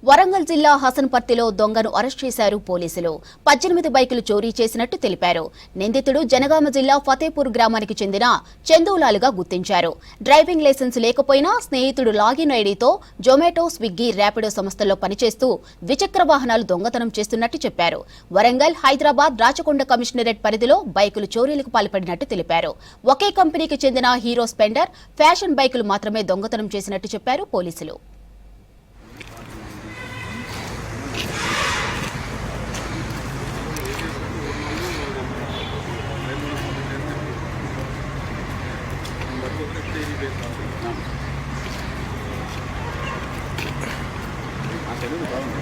వరంగల్ జిల్లా హసన్పర్తిలో దొంగను అరెస్ట్ చేశారు పోలీసులు. 18 బైకులు చోరీ చేసినట్టు తెలిపారు. నిందితుడు జనగామ జిల్లా ఫతేపూర్ గ్రామానికి చెందిన చందూలాలుగా గుర్తించారు. డ్రైవింగ్ లైసెన్స్ లేకపోయినా స్నేహితుడు లాగిన్ ఐడీతో జొమాటో, స్విగ్గీ, ర్యాపిడో సంస్థల్లో పనిచేస్తూ ద్విచక్ర వాహనాలు దొంగతనం చేస్తున్నట్టు చెప్పారు. వరంగల్, హైదరాబాద్, రాచకొండ కమిషనరేట్ పరిధిలో బైకులు చోరీలకు పాల్పడినట్టు తెలిపారు. ఒకే కంపెనీకి చెందిన హీరో స్పెండర్, ఫ్యాషన్ బైకులు మాత్రమే దొంగతనం చేసినట్టు చెప్పారు పోలీసులు. ఆ తెలుగు బాగుంది.